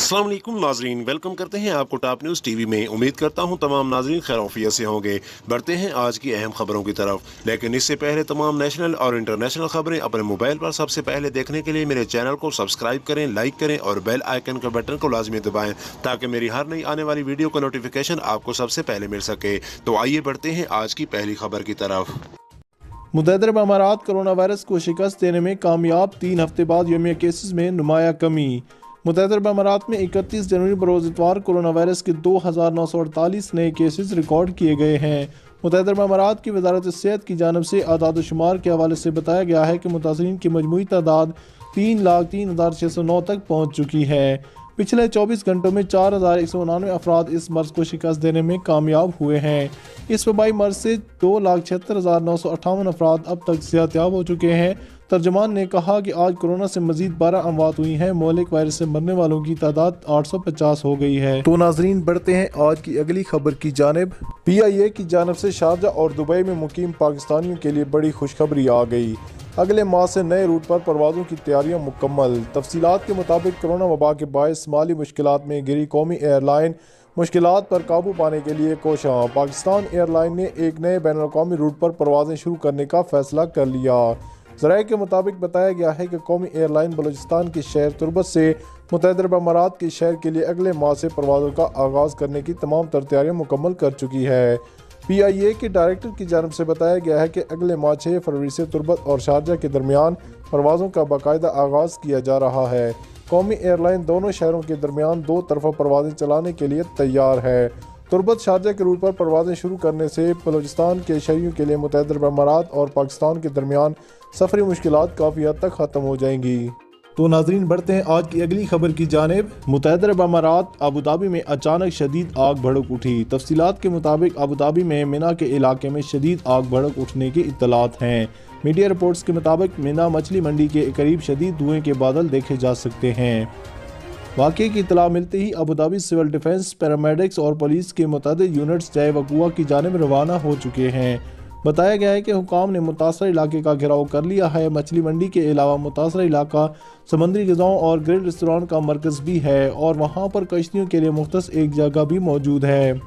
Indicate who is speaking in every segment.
Speaker 1: अस्सलाम वालेकुम नाजरीन, वेलकम करते हैं आपको टॉप न्यूज़ टीवी में। उम्मीद करता हूं तमाम नाजरीन खैरियत से होंगे। बढ़ते हैं आज की अहम खबरों की तरफ, लेकिन इससे पहले तमाम नेशनल और इंटरनेशनल खबरें अपने मोबाइल पर सबसे पहले देखने के लिए मेरे चैनल को सब्सक्राइब करें, लाइक करें और बेल आइकन के बटन को लाजमी दबाएं ताकि मेरी हर नई आने वाली वीडियो का नोटिफिकेशन आपको सबसे पहले मिल सके। तो आइए बढ़ते हैं आज की पहली खबर की तरफ।
Speaker 2: मुत्तहिदा अरब अमारात कोरोना वायरस को शिकस्त देने में कामयाब, 3 हफ्ते बाद यौमिया केसेस में नुमाया कमी। मुत्तहिदा अरब अमारात में 31 जनवरी बरोज़ इतवार कोरोना वायरस के 2948 नए केसेस रिकॉर्ड किए गए हैं। मुत्तहिदा अरब अमारात की वजारत सेहत की जानब से आदाद शुमार के हवाले से बताया गया है कि मुतासरीन की मजमूई तादाद 3,03,609 तक पहुँच चुकी है। पिछले 24 घंटों में 4,199 अफराद इस मर्ज को शिकस्त देने में कामयाब हुए हैं। इस वबाई मर्ज से 2,76,958 अफराद अब तक सेहतयाब हो चुके हैं। तर्जमान ने कहा कि आज कोरोना से मजीद 12 अमवात हुई हैं। मोहलिक वायरस से मरने वालों की तादाद 850 हो गई है। तो नाजरीन, बढ़ते हैं आज की अगली खबर की जानिब। PIA की जानब से शारजा और दुबई में मुकीम पाकिस्तानियों के लिए बड़ी खुशखबरी आ गई। अगले माह से नए रूट पर परवाज़ों की तैयारियां मुकम्मल। तफसीलात के मुताबिक कोरोना वबा के बायस माली मुश्किलात में घिरी कौमी एयरलाइन मुश्किलात पर काबू पाने के लिए कोशां। पाकिस्तान एयरलाइन ने एक नए बैनुल अक़वामी रूट पर परवाज़ें शुरू करने का फैसला कर लिया। ज़राए के मुताबिक बताया गया है कि कौमी एयरलाइन बलूचिस्तान के शहर तुर्बत से मुत्तहिदा अरब अमारात के शहर के लिए अगले माह से परवाज़ों का आगाज़ करने की तमाम तैयारियां मुकम्मल कर चुकी है। PIA के डायरेक्टर की जानब से बताया गया है कि अगले माह 6 फरवरी से तुर्बत और शारजा के दरमियान परवाज़ों का बाकायदा आगाज़ किया जा रहा है। कौमी एयरलाइन दोनों शहरों के दरमियान 2 तरफ़ा परवाज़ें चलाने के लिए तैयार है। तुर्बत शारजा के रूट पर परवाज़ें शुरू करने से बलूचिस्तान के शहरियों के लिए मुत्तहिदा अरब अमारात और पाकिस्तान के दरमियान सफरी मुश्किलात काफ़ी हद तक ख़त्म हो जाएंगी। तो नाजरीन, बढ़ते हैं आज की अगली खबर की जानिब। मुत्तहिदा अरब अमारात अबू धाबी में अचानक शदीद आग भड़क उठी। तफसीलात के मुताबिक अबू धाबी में मिना के इलाके में शदीद आग भड़क उठने की इत्तलात हैं। मीडिया रिपोर्ट्स के मुताबिक मिना मछली मंडी के करीब शदीद धुएं के बादल देखे जा सकते हैं। वाक़े की इत्तला मिलते ही Abu Dhabi civil defence, paramedics और पुलिस के मुतअद्दिद यूनिट्स जाए वक़ुआ की जानिब रवाना हो चुके हैं। बताया गया है कि हुकाम ने मुतासर इलाके का घेराव कर लिया है। मछली मंडी के अलावा मुतासर इलाका समुद्री ग़िज़ाओं और ग्रिल रेस्टोरेंट का मरकज़ भी है और वहाँ पर कश्तियों के लिए मुख्तस एक जगह भी मौजूद है।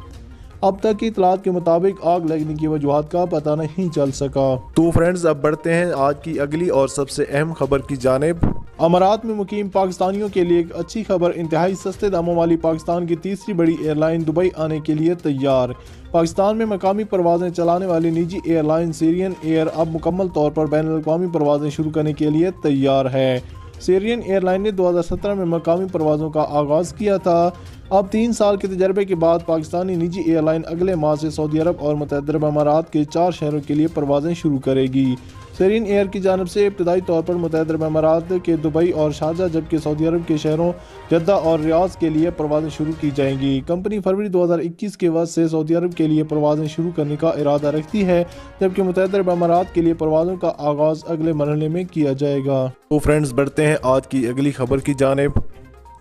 Speaker 2: अब तक की इत्तलात के मुताबिक आग लगने की वजूहात का पता नहीं चल सका। तो फ्रेंड्स, अब बढ़ते हैं आज की अगली और सबसे अहम खबर की जानिब। अमारात में मुकीम पाकिस्तानियों के लिए एक अच्छी खबर। इंतहाई सस्ते दामों वाली पाकिस्तान की तीसरी बड़ी एयरलाइन दुबई आने के लिए तैयार। पाकिस्तान में मकामी परवाज़ें चलाने वाली निजी एयरलाइन सीरियन एयर अब मुकम्मल तौर पर बैनुल अक़वामी परवाज़ें शुरू करने के लिए तैयार है। सीरियन एयरलाइन ने 2017 में मकामी परवाज़ों का आगाज़ किया था। अब 3 साल के तजर्बे के बाद पाकिस्तानी निजी एयरलाइन अगले माह से सऊदी अरब और मुत्तहिदा अरब अमारात के 4 शहरों के लिए परवाज़ें शुरू करेगी। सीरियन एयर की जानब से इब्तदाई तौर पर मुत्तहिदा अरब अमारात के दुबई और शारजा, जबकि सऊदी अरब के शहरों जद्दा और रियाद के लिए परवाज़ें शुरू की जाएंगी। कंपनी फरवरी 2021 के वक्त से सऊदी अरब के लिए परवाज़ें शुरू करने का इरादा रखती है, जबकि मुत्तहिदा अरब अमारात के लिए परवाज़ों का आगाज़ अगले मरहले में किया जाएगा। तो फ्रेंड्स, बढ़ते हैं आज की अगली खबर की जानिब।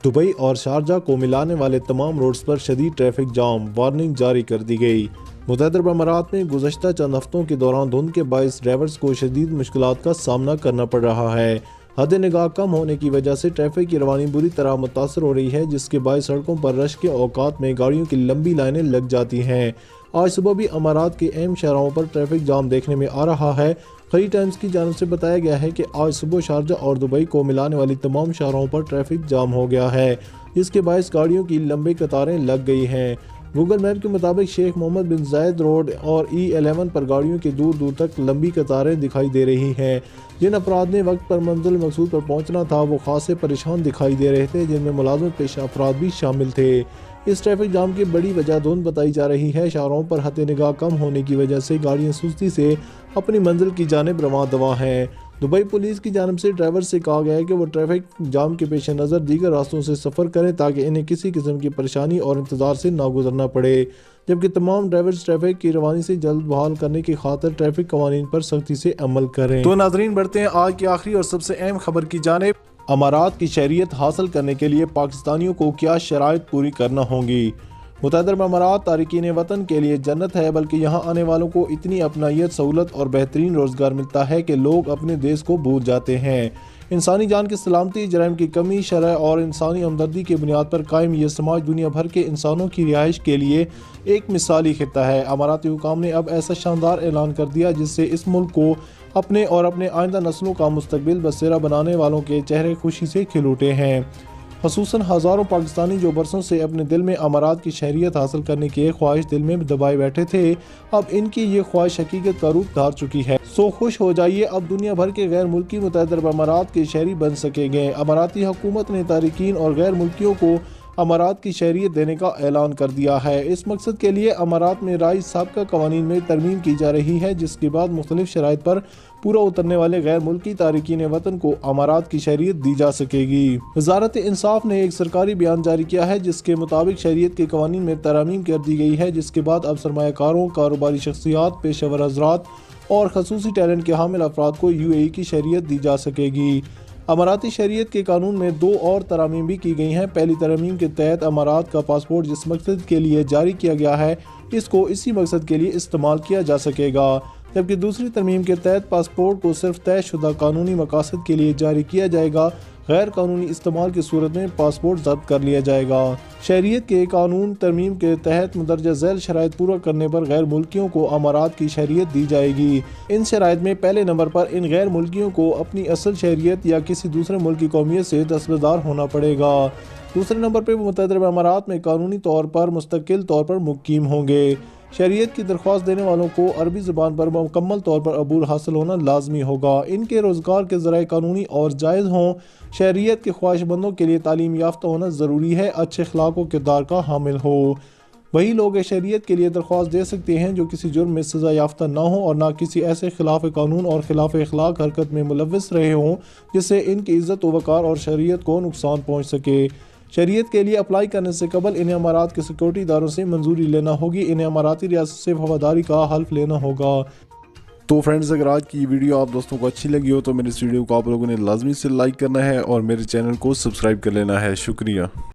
Speaker 2: दुबई और शारजा को मिलाने वाले तमाम रोड्स पर शदीद ट्रैफिक जाम, वार्निंग जारी कर दी गई। मुत्तहिदा अरब अमारात में गुज़श्ता चंद हफ्तों के दौरान धुंध के बायस ड्राइवर्स को शदीद मुश्किलात का सामना करना पड़ रहा है। हद निगाह कम होने की वजह से ट्रैफिक की रवानी बुरी तरह मुतासर हो रही है, जिसके बायस सड़कों पर रश के औकात में गाड़ियों की लंबी लाइनें लग जाती हैं। आज सुबह भी अमारात के अहम शहरों पर ट्रैफिक जाम देखने में आ रहा है। खली टाइम्स की जानब से बताया गया है कि आज सुबह शारजा और दुबई को मिलाने वाली तमाम शहरों पर ट्रैफिक जाम हो गया है, जिसके बायस गाड़ियों की लंबी कतारें लग गई हैं। गूगल मैप के मुताबिक शेख मोहम्मद बिन जायद रोड और E11 पर गाड़ियों की दूर दूर तक लंबी कतारें दिखाई दे रही हैं। जिन अफराद ने वक्त पर मंजिल मकसूद पर पहुंचना था वो खासे परेशान दिखाई दे रहे थे, जिनमें मुलाजिम पेशा अफराद भी शामिल थे। इस ट्रैफिक जाम की बड़ी वजह धुंध बताई जा रही है। शाहरों पर हद निगाह कम होने की वजह से गाड़ियाँ सुस्ती से अपनी मंजिल की जानिब रवां दवा हैं। दुबई पुलिस की जानब से ड्राइवर से कहा गया है कि वो ट्रैफिक जाम के पेश नज़र दीगर रास्तों से सफ़र करें ताकि इन्हें किसी किस्म की परेशानी और इंतज़ार से ना गुजरना पड़े, जबकि तमाम ड्राइवर्स ट्रैफिक की रवानी से जल्द बहाल करने की खातिर ट्रैफिक कवानीन पर सख्ती से अमल करें। तो नाजरीन, बढ़ते हैं आज की आखिरी और सबसे अहम खबर की जानिब। अमारात की शहरियत हासिल करने के लिए पाकिस्तानियों को क्या शराइत पूरी करना होंगी। متحدہ عرب امارات تارکین وطن کے لیے جنت ہے، بلکہ یہاں آنے والوں کو اتنی اپنائیت، سہولت اور بہترین روزگار ملتا ہے کہ لوگ اپنے دیس کو بھول جاتے ہیں۔ انسانی جان کی سلامتی، جرائم کی کمی، شرح اور انسانی ہمدردی کی بنیاد پر قائم یہ سماج دنیا بھر کے انسانوں کی رہائش کے لیے ایک مثالی خطہ ہے۔ اماراتی حکام نے اب ایسا شاندار اعلان کر دیا جس سے اس ملک کو اپنے اور اپنے آئندہ نسلوں کا مستقبل بسیرا بنانے والوں کے چہرے خوشی سے کھل اٹھے ہیں۔ خصوصاً ہزاروں پاکستانی جو برسوں سے اپنے دل میں امارات کی شہریت حاصل کرنے کی خواہش دل میں دبائے بیٹھے تھے، اب ان کی یہ خواہش حقیقت کا روپ دھار چکی ہے۔ سو خوش ہو جائیے، اب دنیا بھر کے غیر ملکی متحدہ عرب امارات کے شہری بن سکیں گے۔ اماراتی حکومت نے تارکین اور غیر ملکیوں کو امارات کی شہریت دینے کا اعلان کر دیا ہے۔ اس مقصد کے لیے امارات میں رائج سابقہ قوانین میں ترمیم کی جا رہی ہے، جس کے بعد مختلف شرائط پر پورا اترنے والے غیر ملکی تارکین وطن کو امارات کی شہریت دی جا سکے گی۔ وزارت انصاف نے ایک سرکاری بیان جاری کیا ہے جس کے مطابق شہریت کے قوانین میں ترامیم کر دی گئی ہے، جس کے بعد اب سرمایہ کاروں، کاروباری شخصیات، پیشہ ور حضرات اور خصوصی ٹیلنٹ کے حامل افراد کو UAE کی شہریت دی جا سکے گی۔ اماراتی شہریت کے قانون میں 2 اور ترامیم بھی کی گئی ہیں۔ پہلی ترمیم کے تحت امارات کا پاسپورٹ جس مقصد کے لیے جاری کیا گیا ہے، اس کو اسی مقصد کے لیے استعمال کیا جا سکے گا، جبکہ دوسری ترمیم کے تحت پاسپورٹ کو صرف طے شدہ قانونی مقاصد کے لیے جاری کیا جائے گا، غیر قانونی استعمال کی صورت میں پاسپورٹ ضبط کر لیا جائے گا۔ شہریت کے قانون ترمیم کے تحت مندرجہ ذیل شرائط پورا کرنے پر غیر ملکیوں کو امارات کی شہریت دی جائے گی۔ ان شرائط میں پہلے نمبر پر ان غیر ملکیوں کو اپنی اصل شہریت یا کسی دوسرے ملک کی قومیت سے دستبردار ہونا پڑے گا۔ دوسرے نمبر پر متحدہ عرب امارات میں قانونی طور پر مستقل طور پر مقیم ہوں گے۔ شہریت کی درخواست دینے والوں کو عربی زبان پر مکمل طور پر عبور حاصل ہونا لازمی ہوگا۔ ان کے روزگار کے ذرائع قانونی اور جائز ہوں۔ شہریت کے خواہش مندوں کے لیے تعلیم یافتہ ہونا ضروری ہے، اچھے اخلاق و کردار کا حامل ہو۔ وہی لوگ شہریت کے لیے درخواست دے سکتے ہیں جو کسی جرم میں سزا یافتہ نہ ہوں اور نہ کسی ایسے خلاف قانون اور خلاف اخلاق حرکت میں ملوث رہے ہوں جس سے ان کی عزت و وقار اور شہریت کو نقصان پہنچ سکے۔ شہریت کے لیے اپلائی کرنے سے قبل انہیں امارات کے سیکورٹی اداروں سے منظوری لینا ہوگی، انہیں اماراتی ریاست سے وفاداری کا حلف لینا ہوگا۔ تو فرینڈز، اگر آج کی ویڈیو آپ دوستوں کو اچھی لگی ہو تو میرے اس ویڈیو کو آپ لوگوں نے لازمی سے لائک کرنا ہے اور میرے چینل کو سبسکرائب کر لینا ہے۔ شکریہ۔